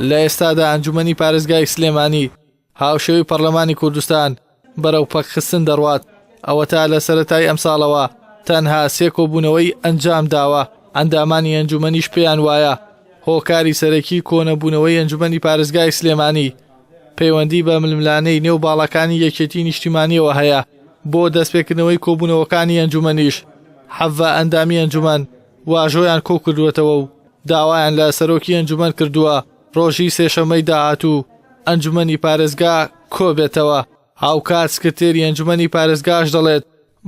لە ئێستادا ئەنجومەنی پارێزگای سلێمانی هاوشێوەی پەرلەمانی کوردستان بەرەو پەکخستن دەڕوات. ئەوە تا لە سەرەتای ئەم ساڵەوە تەنها 3 کۆبوونەوەی ئەنجام داوە. ئەندامانی ئەنجومەنیش پێیان وایە هۆکاری سەرەکی کۆنەبوونەوەی ئەنجومەنی پارێزگای سلێمانی پەیوەندی بە ململانەی نێو باڵەکانی یەکێتی نیشتیمانیەوە هەیە بۆ دەستپێکردنەوەی کۆبوونەوەکانی ئەنجومەنیش. حەڤە ئەندامی ئەنجومەن واژۆیان کۆ کردووەتەوە و داوایان لە سەرۆکی ئەنجومەن کردووە ڕۆژی سێشەممەی داهاتوو ئەنجومەنی پارێزگا کۆبێتەوە. هاوکات سکرتێری ئەنجومەنی پارێزگاش دەڵێت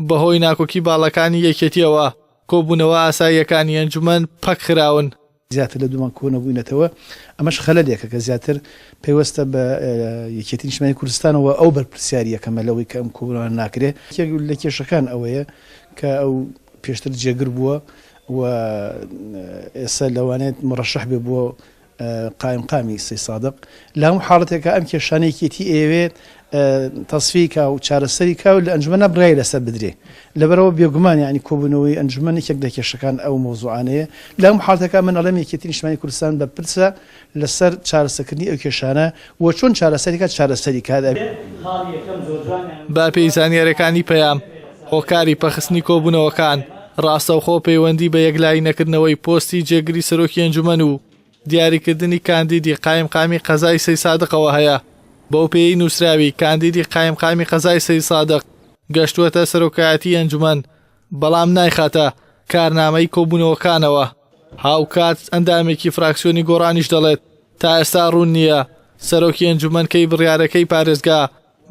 بەهۆی ناکۆکی باڵەکانی یەکێتیەوە کۆبوونەوە ئاساییەکانی ئەنجومەن پەک خراون. زیاتر لە دوومان کۆنەبووینەتەوە ئەمەش خەلەلێکە کە زیاتر پێوەستە بە یەکێتی نیشتیمانی کوردستانەوە ئەو بەرپرسیاریەکەمە لەوەی کە ئەم کۆبوونەوە ناکرێ. لە کێشەکان ئەوەیە کە ئەو پێشتر جێگر بووە و ئێستا لەوانێت مڕەشەح بێ بۆ قایمقامی سەی سادق. لە هەموو حاڵەتێکە ئەم کێشانەیەکێتی ئێوێت تەصفیکا و چارەسەری کا و لە ئەنجومەنە بڕای لەسەر بدرێ. لەبەرەوە بێگومان یعنی کۆبوونەوەی ئەنجومەن یەکێک لە کێشەکان ئەو مۆزوعانەیە. لە هەموو حاڵەتەکە من ئەڵێم یەکێتی نیشتیمانی کوردستان بەپرسە لەسەر چارەسەرکردنی ئەو کێشانە و چۆن چارەسەریکات چارەسەری کات. با پێی زانیاریەکانی پەیام هۆکاری پەخستنی کۆبوونەوەکان ڕاستەوخۆ پەیوەندی بە یەکلایی نەکردنەوەی پۆستی جێگری سەرۆکی ئەنجومەن و دیاریکردنی کاندیدی قایمقامی قەزای سەی سادقەوە هەیە. بەو پێی نووسراوی کاندیدی قایمقامی قەزای سەی سادق گەشتووەتە سەرۆکایەتی ئەنجومەن بەڵام نایخاتە کارنامەی کۆبوونەوەکانەوە. هاوکات ئەندامێکی فراکسیۆنی گۆڕانیش دەڵێت تا ئێستا ڕوون نییە سەرۆکی ئەنجومەنکەی بڕیارەکەی پارێزگا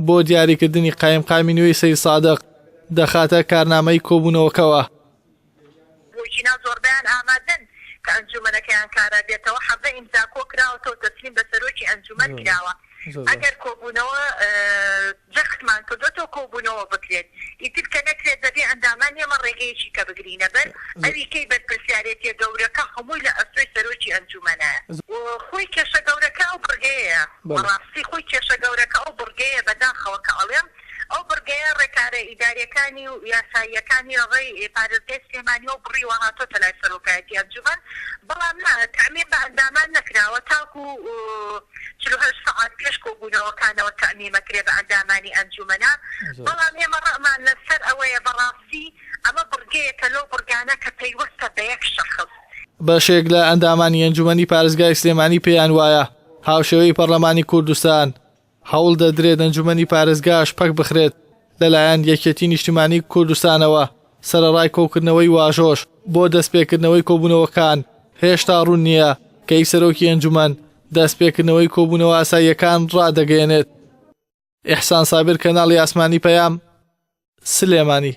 بۆ دیاریکردنی قایمقامی نوێی سەی سادق دەخاتە کارنامەی کۆبوونەوەکەوە. زۆربیان ئامادەن کە ئەنجومەنەکەیان کارا بێتەوە حەڤە ئیمزا کۆ کراوەتەوە تەسلیم بە سەرۆکی ئەنجومەن کراوە. ئەگەر کۆبوونەوە جەختمان کردوێتەوە کۆبوونەوە بکرێت ئیتر کە نەکرێت دەبێ ئەندامان ئێمە ڕێگەیەکی کە بگرینە بەر ئەوی کەی بەرپرسیارەتیە گەورەکە هەمووی لە ئەستۆی سەرۆکی ئەنجومەنە. خۆی کێشە گەورەکە ئەو بڕگەیە بەڕاستی خۆی کێشە گەورەکە ئەو بڕگەیە بەداخەوە کە ئەڵێم ئەو بڕگەیە ڕێکارە ئیداریەکانی و یاساییەکانی ڕێی پارێزگای سلێمانی و بڕیوە هاتۆتە لای سەرۆکایەتی ئەنجومەن. بەڵام تەعمیم بە ئەندامان نەکراوە تاکو 48 سەعات پێش کۆبوونەوەکانەوە تەعمیمەکرێ بە ئەندامانی ئەنجومەنە. بەڵام ئێمە ڕەمان لەسەر ئەوەیە بەڕاستی ئەمە بڕگەیەکە لەو بڕگانە کە پەیوەستە بە یەک شەخص. بەشێک لە ئەندامانی ئەنجومەنی پارێزگای سلێمانی پێیان وایە هاوشێوەی پەرلەمانی کوردستان هەوڵ دەدرێت ئەنجومەنی پارێزگاش پەک بخرێت لەلایەن یەکێتی نیشتیمانی کوردستانەوە. سەرەڕای کۆکردنەوەی واژۆش بۆ دەستپێکردنەوەی کۆبوونەوەکان هێشتا ڕوون نییە کەی سەرۆکی ئەنجومەن دەستپێکردنەوەی کۆبوونەوە ئاساییەکان ڕادەگەیەنێت. ئیحسان سابر، کەناڵی ئاسمانی پەیام، سلێمانی.